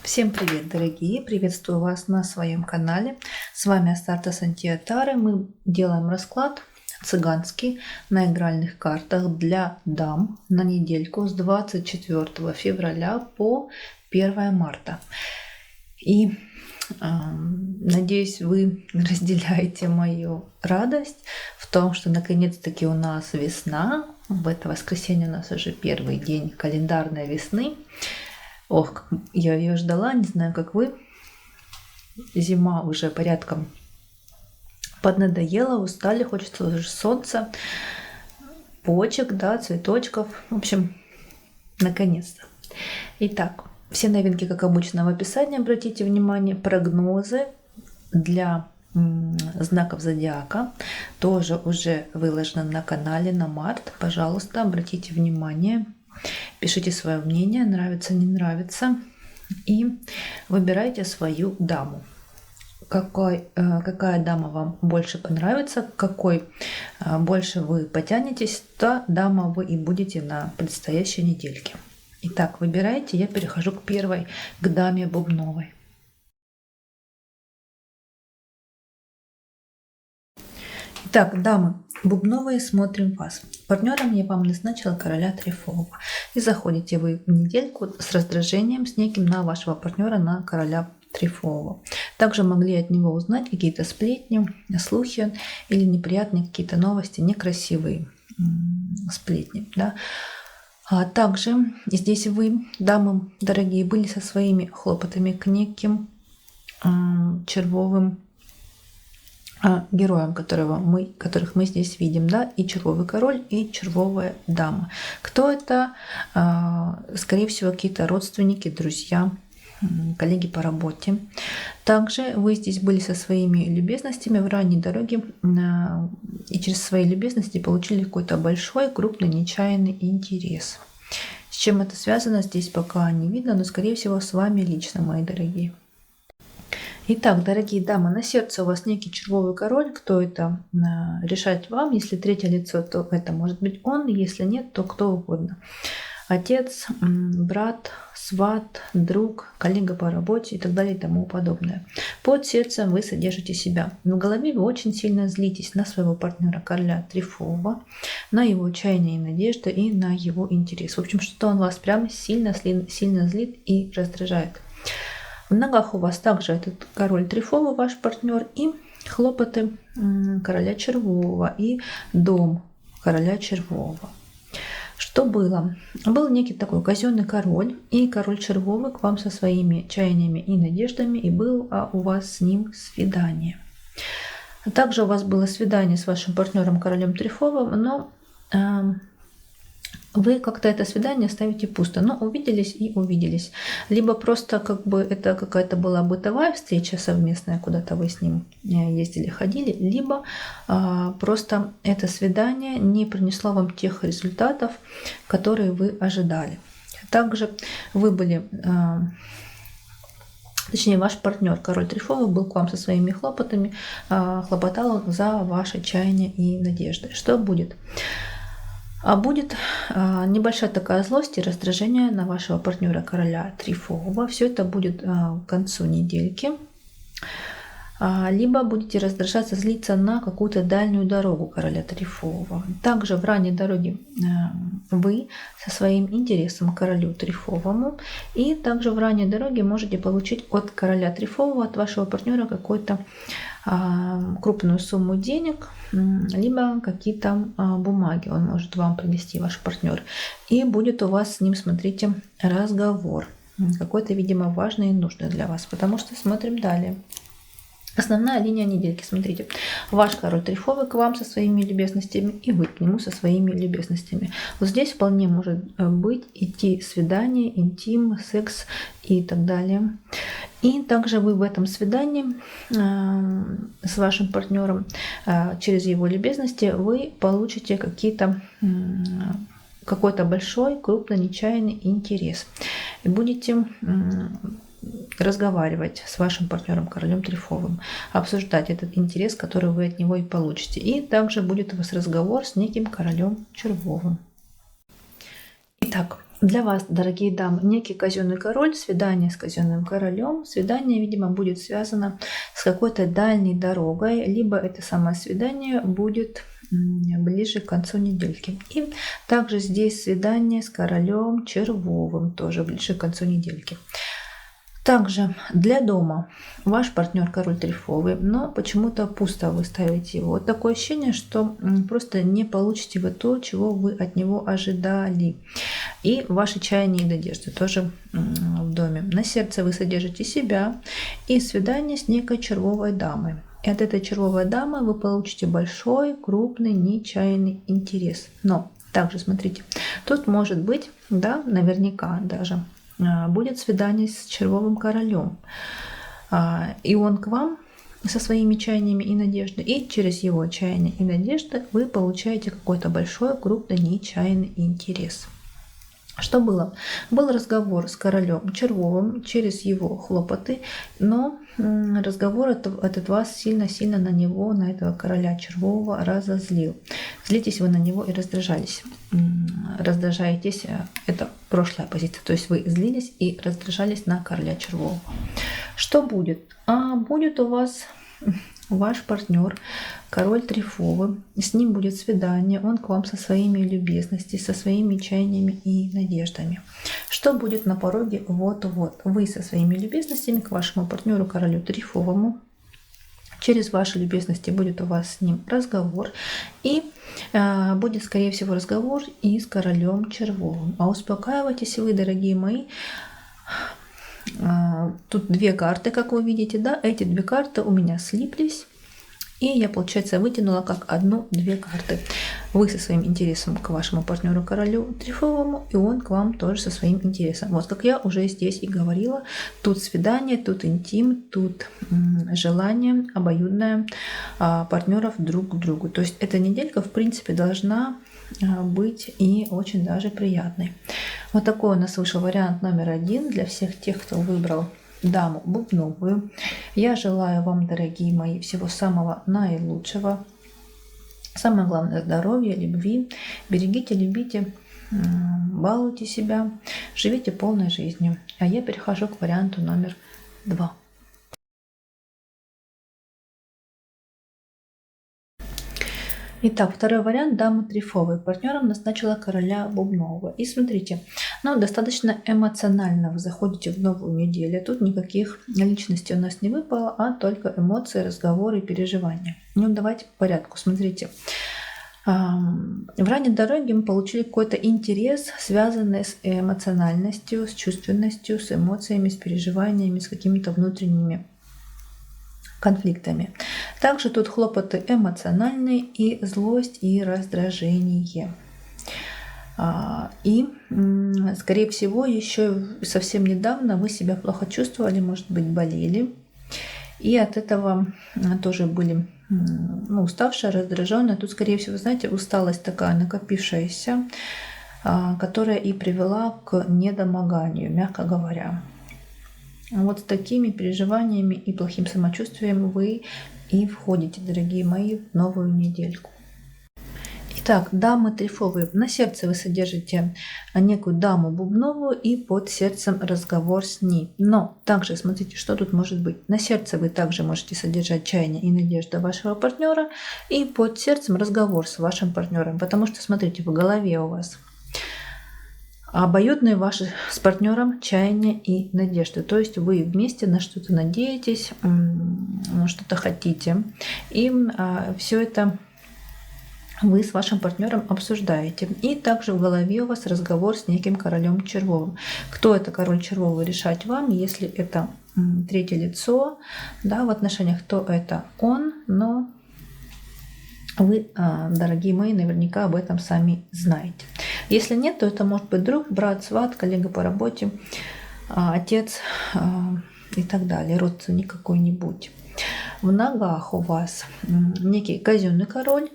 Всем привет, дорогие! Приветствую вас на своем канале. С вами Астарта Сантья-Тары. Мы делаем расклад цыганский на игральных картах для дам на недельку с 24 февраля по 1 марта. И надеюсь, вы разделяете мою радость в том, что наконец-таки у нас весна. В это воскресенье у нас уже первый день календарной весны. Ох, я ее ждала, не знаю, как вы. Зима уже порядком поднадоела, устали, хочется уже солнца, почек, да, цветочков. В общем, наконец-то. Итак, все новинки, как обычно, в описании. Обратите внимание, прогнозы для знаков зодиака тоже уже выложено на канале на март. Пожалуйста, обратите внимание. Пишите свое мнение, нравится, не нравится. И выбирайте свою даму. Какая дама вам больше понравится, какой больше вы потянетесь, та дама вы и будете на предстоящей недельке. Итак, выбирайте. Я перехожу к первой, к даме бубновой. Итак, дамы бубновые, смотрим вас. Партнером я вам назначила короля трефового. И заходите вы в недельку с раздражением, с неким на вашего партнера, на короля трефового. Также могли от него узнать какие-то сплетни, слухи или неприятные какие-то новости, некрасивые сплетни. Да? А также здесь вы, дамы дорогие, были со своими хлопотами к неким червовым героям, которых мы здесь видим, да, и червовый король, и червовая дама. Кто это? Скорее всего, какие-то родственники, друзья, коллеги по работе. Также вы здесь были со своими любезностями в ранней дороге и через свои любезности получили какой-то большой, крупный, нечаянный интерес. С чем это связано, здесь пока не видно, но, скорее всего, с вами лично, мои дорогие. Итак, дорогие дамы, на сердце у вас некий червовый король. Кто это, решать вам. Если третье лицо, то это может быть он. Если нет, то кто угодно. Отец, брат, сват, друг, коллега по работе и так далее и тому подобное. Под сердцем вы содержите себя. В голове вы очень сильно злитесь на своего партнера короля трефового, на его чаяния и надежды и на его интерес. В общем, что он вас прям сильно злит и раздражает. В ногах у вас также этот король трефовый, ваш партнер, и хлопоты короля червового, и дом короля червового. Что было? Был некий такой казенный король, и король червовый к вам со своими чаяниями и надеждами, и был у вас с ним свидание. Также у вас было свидание с вашим партнером королем трефовым, но вы как-то это свидание ставите пусто, но увиделись и увиделись. Либо просто как бы это какая-то была бытовая встреча совместная, куда-то вы с ним ездили, ходили, либо просто это свидание не принесло вам тех результатов, которые вы ожидали. Также вы были, точнее ваш партнер, король трефовый, был к вам со своими хлопотами, хлопотал за ваши чаяния и надежды. Что будет? А будет небольшая такая злость и раздражение на вашего партнера короля трефового. Все это будет к концу недельки. Либо будете раздражаться, злиться на какую-то дальнюю дорогу короля трефового. Также в ранней дороге вы со своим интересом к королю трефовому. И также в ранней дороге можете получить от короля трефового, от вашего партнера какой-то крупную сумму денег, либо какие-то бумаги он может вам принести, ваш партнер. И будет у вас с ним, смотрите, разговор. Какой-то, видимо, важный и нужный для вас. Потому что смотрим далее. Основная линия недельки. Смотрите, ваш король трефовый к вам со своими любезностями, и вы к нему со своими любезностями. Вот здесь вполне может быть идти свидание, интим, секс и так далее. И также вы в этом свидании с вашим партнером через его любезности вы получите какой-то большой, крупный, нечаянный интерес. И будете разговаривать с вашим партнером королем трефовым, обсуждать этот интерес, который вы от него и получите. И также будет у вас разговор с неким королем червовым. Итак, для вас, дорогие дамы, некий казенный король, свидание с казенным королем. Свидание, видимо, будет связано с какой-то дальней дорогой, либо это самое свидание будет ближе к концу недельки. И также здесь свидание с королем червовым, тоже ближе к концу недельки. Также для дома ваш партнер король трефовый, но почему-то пусто вы ставите его. Вот такое ощущение, что просто не получите вы то, чего вы от него ожидали. И ваши чаяния и надежды тоже в доме. На сердце вы содержите себя и свидание с некой червовой дамой. И от этой червовой дамы вы получите большой, крупный, нечаянный интерес. Но также смотрите, тут может быть, да, наверняка даже, будет свидание с червовым королем. И он к вам со своими чаяниями и надеждой. И через его чаяния и надежды вы получаете какой-то большой, крупный, нечаянный интерес. Что было? Был разговор с королем червовым через его хлопоты, но разговор этот вас сильно-сильно на него, на этого короля червового разозлил. Злитесь вы на него и раздражались. Раздражаетесь, это прошлая позиция, то есть вы злились и раздражались на короля червового. Что будет? Будет у вас ваш партнер, король трефовый, с ним будет свидание, он к вам со своими любезностями, со своими чаяниями и надеждами. Что будет на пороге? Вот-вот. Вы со своими любезностями к вашему партнеру, королю трефовому. Через ваши любезности будет у вас с ним разговор. И будет, скорее всего, разговор и с королем червовым. А успокаивайтесь вы, дорогие мои. Тут две карты, как вы видите, да, эти две карты у меня слиплись, и я, получается, вытянула как одну-две карты. Вы со своим интересом к вашему партнеру королю трефовому, и он к вам тоже со своим интересом. Вот как я уже здесь и говорила, тут свидание, тут интим, тут желание обоюдное партнеров друг к другу. То есть эта неделька, в принципе, должна быть и очень даже приятной. Вот такой у нас вышел вариант номер 1 для всех тех, кто выбрал даму бубновую. Я желаю вам, дорогие мои, всего самого наилучшего. Самое главное — здоровья, любви. Берегите, любите, балуйте себя, живите полной жизнью. А я перехожу к варианту номер 2. Итак, второй вариант — дама трефовая. Партнером назначила короля бубнового. И смотрите, достаточно эмоционально вы заходите в новую неделю. Тут никаких личностей у нас не выпало, а только эмоции, разговоры, переживания. Давайте по порядку. Смотрите. В ранней дороге мы получили какой-то интерес, связанный с эмоциональностью, с чувственностью, с эмоциями, с переживаниями, с какими-то внутренними конфликтами. Также тут хлопоты эмоциональные и злость и раздражение. И, скорее всего, еще совсем недавно вы себя плохо чувствовали, может быть, болели. И от этого тоже были уставшие, раздраженные. Тут, скорее всего, знаете, усталость такая накопившаяся, которая и привела к недомоганию, мягко говоря. Вот с такими переживаниями и плохим самочувствием вы и входите, дорогие мои, в новую недельку. Итак, дамы трефовые. На сердце вы содержите некую даму бубновую и под сердцем разговор с ней. Но также смотрите, что тут может быть. На сердце вы также можете содержать чаяние и надежда вашего партнера, и под сердцем разговор с вашим партнером. Потому что, смотрите, в голове у вас обоюдные ваши с партнером чаяния и надежды. То есть вы вместе на что-то надеетесь, что-то хотите. И все это вы с вашим партнером обсуждаете. И также в голове у вас разговор с неким королем червовым. Кто это король червовый, решать вам. Если это третье лицо, да, в отношениях, то это он, но вы, дорогие мои, наверняка об этом сами знаете. Если нет, то это может быть друг, брат, сват, коллега по работе, отец и так далее, родственник какой-нибудь. В ногах у вас некий казенный король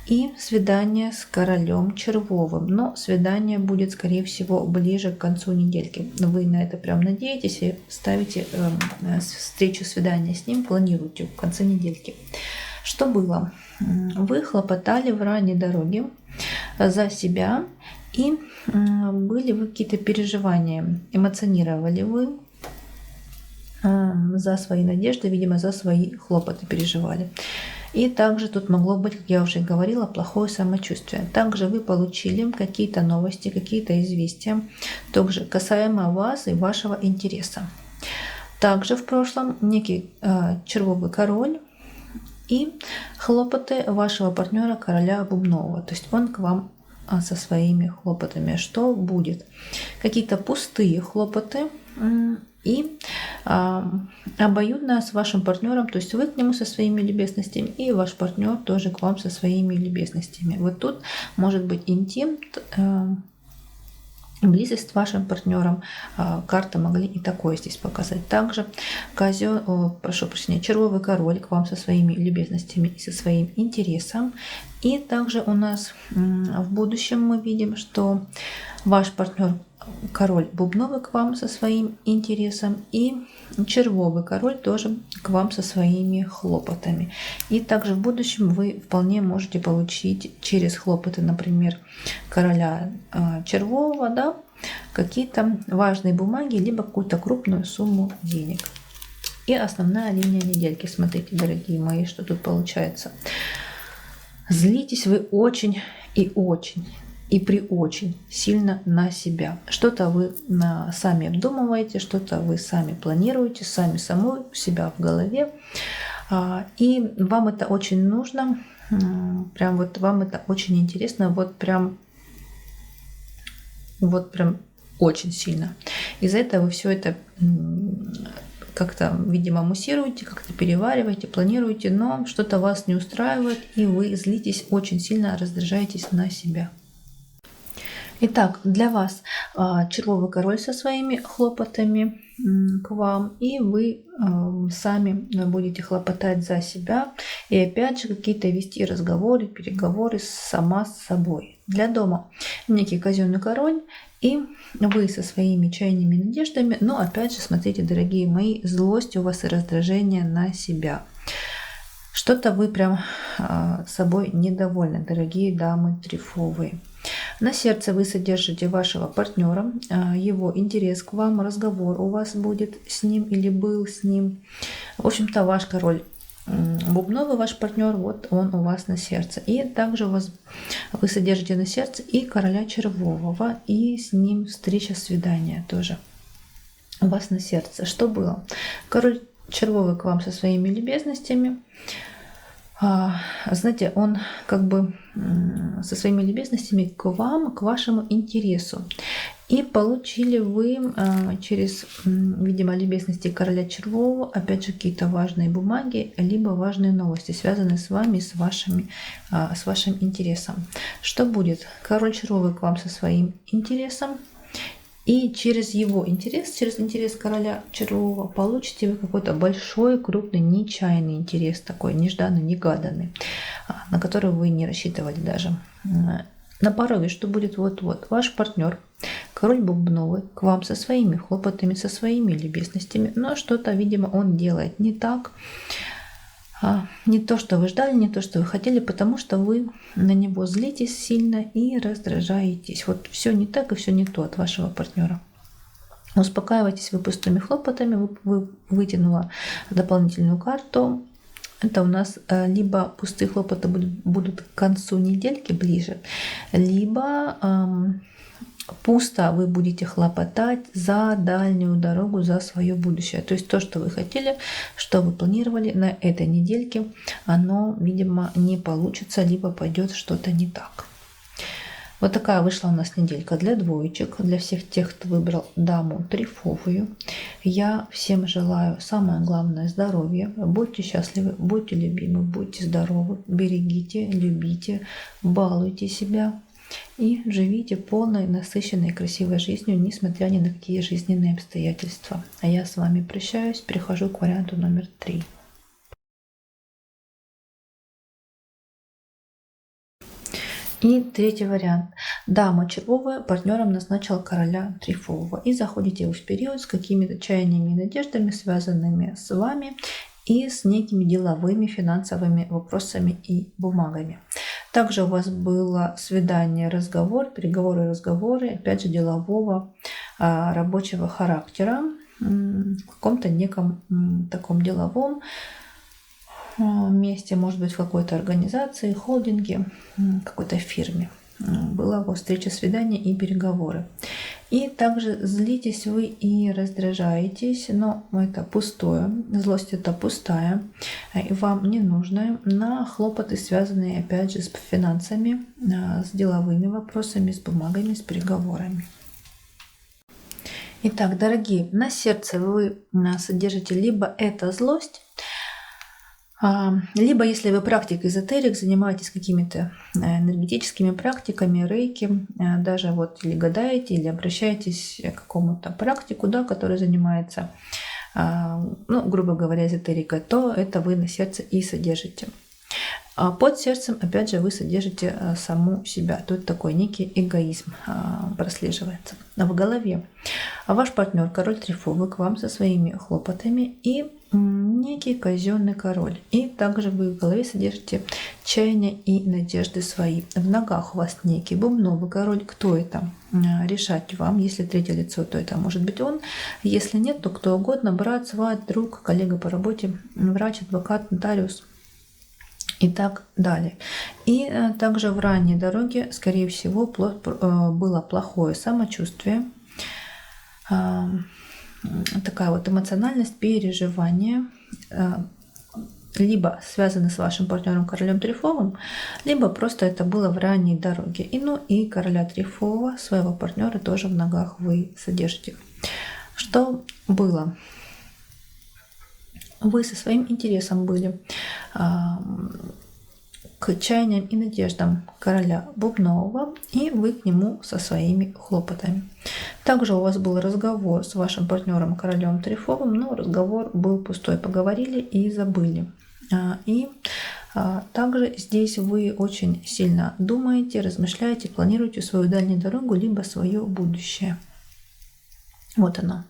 и свидание с королем червовым. Но свидание будет, скорее всего, ближе к концу недельки. Вы на это прям надеетесь и ставите встречу, свидание с ним, планируете в конце недельки. Что было? Вы хлопотали в ранней дороге за себя и были вы какие-то переживания, эмоционировали вы за свои надежды, видимо, за свои хлопоты переживали. И также тут могло быть, как я уже говорила, плохое самочувствие. Также вы получили какие-то новости, какие-то известия, также касаемо вас и вашего интереса. Также в прошлом некий червовый король и хлопоты вашего партнера короля Бубнового. То есть он к вам со своими хлопотами. Что будет? Какие-то пустые хлопоты и обоюдно с вашим партнером, то есть вы к нему со своими любезностями, и ваш партнер тоже к вам со своими любезностями. Вот тут может быть интим, близость с вашим партнером. Карты могли и такое здесь показать. Также червовый король к вам со своими любезностями и со своим интересом. И также у нас в будущем мы видим, что ваш партнер король Бубновый к вам со своим интересом, и червовый король тоже к вам со своими хлопотами. И также в будущем вы вполне можете получить через хлопоты, например, короля червового, да, какие-то важные бумаги, либо какую-то крупную сумму денег. И основная линия недельки. Смотрите, дорогие мои, что тут получается. Злитесь вы очень и очень. И при очень сильно на себя. Что-то вы сами обдумываете, что-то вы сами планируете, сами самой у себя в голове. И вам это очень нужно, прям вот вам это очень интересно, вот прям очень сильно. Из-за этого вы все это как-то, видимо, муссируете, как-то перевариваете, планируете, но что-то вас не устраивает, и вы злитесь очень сильно, раздражаетесь на себя. Итак, для вас червовый король со своими хлопотами к вам, и вы сами будете хлопотать за себя, и опять же какие-то вести разговоры, переговоры сама с собой. Для дома некий казенный король, и вы со своими чайными надеждами, но опять же, смотрите, дорогие мои, злость у вас и раздражение на себя. Что-то вы прям собой недовольны, дорогие дамы трифовые. На сердце вы содержите вашего партнера, его интерес к вам, разговор у вас будет с ним или был с ним. В общем-то, ваш король Бубновый, ваш партнер, вот он у вас на сердце. И также вы содержите на сердце и короля Червового, и с ним встреча, свидание тоже у вас на сердце. Что было? Король Червовый к вам со своими любезностями. Знаете, он как бы со своими любезностями к вам, к вашему интересу. И получили вы через, видимо, любезности короля Червового, опять же, какие-то важные бумаги, либо важные новости, связанные с вами, с вашим интересом. Что будет? Король Червовый к вам со своим интересом. И через его интерес, через интерес короля Червового, получите вы какой-то большой, крупный, нечаянный интерес, такой нежданный, негаданный, на который вы не рассчитывали даже. На пороге, что будет вот-вот, ваш партнер, король Бубновый, к вам со своими хлопотами, со своими любезностями, но что-то, видимо, он делает не так, не то, что вы ждали, не то, что вы хотели, потому что вы на него злитесь сильно и раздражаетесь. Вот все не так и все не то от вашего партнера. Успокаивайтесь вы пустыми хлопотами, вы вытянула дополнительную карту. Это у нас либо пустые хлопоты будут к концу недельки ближе, либо пусто вы будете хлопотать за дальнюю дорогу, за свое будущее. То есть то, что вы хотели, что вы планировали на этой недельке, оно, видимо, не получится, либо пойдет что-то не так. Вот такая вышла у нас неделька для двоечек, для всех тех, кто выбрал даму трифовую. Я всем желаю самое главное здоровья. Будьте счастливы, будьте любимы, будьте здоровы, берегите, любите, балуйте себя. И живите полной, насыщенной, красивой жизнью, несмотря ни на какие жизненные обстоятельства. А я с вами прощаюсь, перехожу к варианту номер 3. И третий вариант. Дама червовая партнером назначила короля трифового. И заходите вы в период с какими-то чаяниями и надеждами, связанными с вами и с некими деловыми, финансовыми вопросами и бумагами. Также у вас было свидание, разговор, разговоры, опять же, делового, рабочего характера, в каком-то неком таком деловом месте, может быть, в какой-то организации, холдинге, какой-то фирме. Была у вас встреча, свидание и переговоры. И также злитесь вы и раздражаетесь, но это пустое. Злость это пустая и вам не нужная на хлопоты, связанные опять же с финансами, с деловыми вопросами, с бумагами, с переговорами. Итак, дорогие, на сердце вы содержите либо это злость, либо, если вы практик эзотерик, занимаетесь какими-то энергетическими практиками, рейки, даже вот или гадаете, или обращаетесь к какому-то практику, да, который занимается, ну, грубо говоря, эзотерикой, то это вы на сердце и содержите. А под сердцем, опять же, вы содержите саму себя. Тут такой некий эгоизм прослеживается. В голове ваш партнер, король трефовый, к вам со своими хлопотами и некий казенный король. И также вы в голове содержите чаяния и надежды свои. В ногах у вас некий бубновый король. Кто это? Решать вам. Если третье лицо, то это может быть он. Если нет, то кто угодно. Брат, сват, друг, коллега по работе, врач, адвокат, нотариус и так далее. И также в ранней дороге, скорее всего, было плохое самочувствие, такая вот эмоциональность, переживания, либо связаны с вашим партнером королем трефовым, либо просто это было в ранней дороге. И короля трефового, своего партнера, тоже в ногах вы содержите. Что было? Вы со своим интересом были к чаяниям и надеждам короля бубнового, и вы к нему со своими хлопотами. Также у вас был разговор с вашим партнером королем трефовым, но разговор был пустой. Поговорили и забыли. И также здесь вы очень сильно думаете, размышляете, планируете свою дальнюю дорогу, либо свое будущее. Вот оно.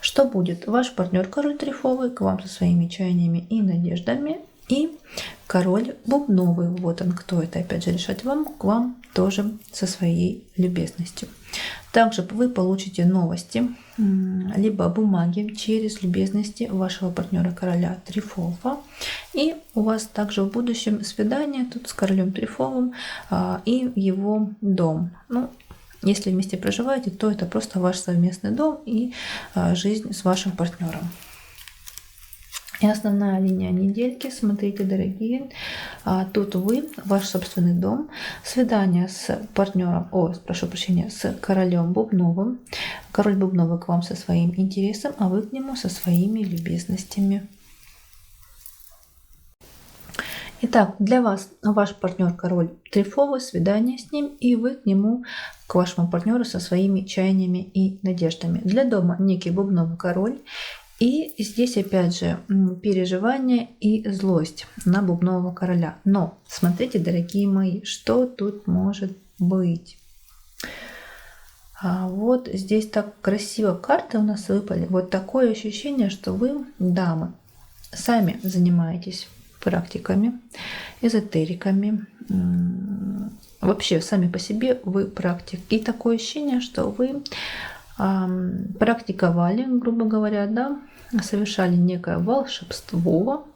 Что будет? Ваш партнер король трефовый к вам со своими чаяниями и надеждами, и король бубновый, вот он, кто это, опять же, решать вам, к вам тоже со своей любезностью. Также вы получите новости, либо бумаги через любезности вашего партнера короля трефового, и у вас также в будущем свидание тут с королем трефовым и его дом. Ну, если вместе проживаете, то это просто ваш совместный дом и жизнь с вашим партнером. И основная линия недельки, смотрите, дорогие, тут вы, ваш собственный дом, свидание с партнером, прошу прощения, с королем бубновым. Король бубновый к вам со своим интересом, а вы к нему со своими любезностями. Итак, для вас ваш партнер король трефовый, свидание с ним, и вы к нему, к вашему партнеру со своими чаяниями и надеждами. Для дома некий бубновый король. И здесь опять же переживание и злость на бубнового короля. Но смотрите, дорогие мои, что тут может быть. Вот здесь так красиво карты у нас выпали. Вот такое ощущение, что вы, дамы, сами занимаетесь практиками, эзотериками. Вообще сами по себе вы практик. И такое ощущение, что вы практиковали, грубо говоря, да, совершали некое волшебство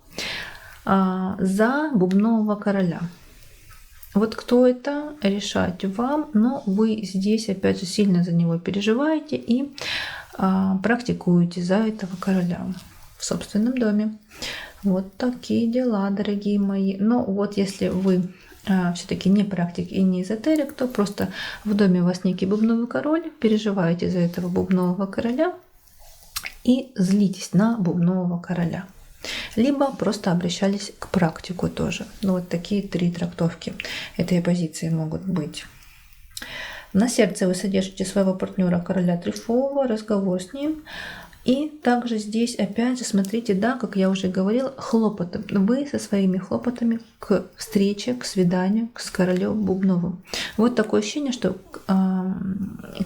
за бубнового короля. Вот кто это, решать вам, но вы здесь опять же сильно за него переживаете и практикуете за этого короля в собственном доме. Вот такие дела, дорогие мои. Но вот если вы все-таки не практик и не эзотерик, то просто в доме у вас некий бубновый король, переживаете за этого бубнового короля и злитесь на бубнового короля. Либо просто обращались к практику тоже. Ну, вот такие три трактовки этой позиции могут быть. На сердце вы содержите своего партнера короля трефового, разговор с ним. И также здесь опять же смотрите, да, как я уже говорила, хлопоты. Вы со своими хлопотами к встрече, к свиданию с королем бубновым. Вот такое ощущение, что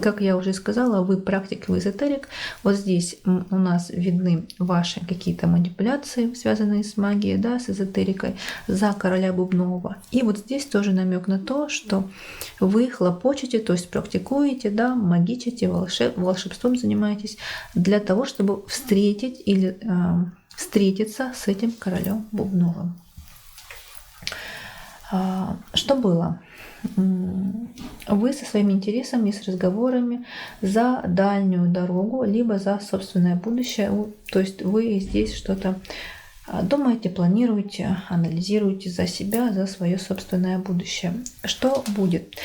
Как я уже сказала, вы практик, вы эзотерик. Вот здесь у нас видны ваши какие-то манипуляции, связанные с магией, да, с эзотерикой, за короля Бубнового. И вот здесь тоже намек на то, что вы хлопочете, то есть практикуете, да, магичите, волшебством занимаетесь для того, чтобы встретить или встретиться с этим королем Бубновым. Что было? Вы со своими интересами, с разговорами за дальнюю дорогу, либо за собственное будущее. То есть вы здесь что-то думаете, планируете, анализируете за себя, за свое собственное будущее. Что будет?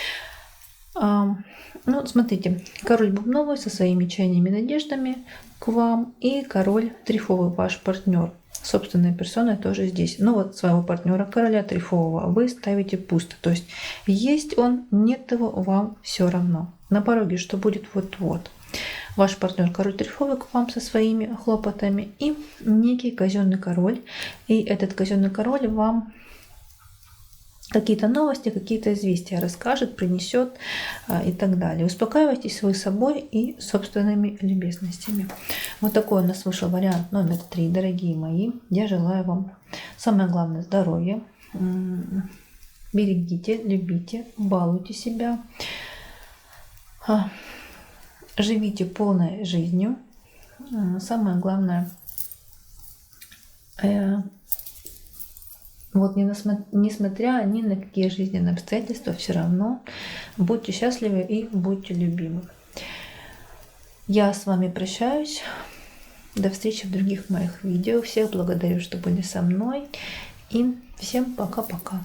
Ну, смотрите, король Бубновый со своими чаяниями и надеждами к вам, и король Трифовый, ваш партнер, собственной персоной, тоже здесь. Но вот своего партнера, короля Трифового, вы ставите пусто. То есть есть он, нет его, вам все равно. На пороге что будет вот-вот. Ваш партнер король Трифовый к вам со своими хлопотами и некий казенный король. И этот казенный король вам какие-то новости, какие-то известия расскажет, принесет и так далее. Успокаивайтесь вы собой и собственными любезностями. Вот такой у нас вышел вариант номер 3, дорогие мои. Я желаю вам, самое главное, здоровья. Берегите, любите, балуйте себя. Живите полной жизнью. Самое главное, вот несмотря ни на какие жизненные обстоятельства, все равно будьте счастливы и будьте любимы. Я с вами прощаюсь. До встречи в других моих видео. Всех благодарю, что были со мной. И всем пока-пока.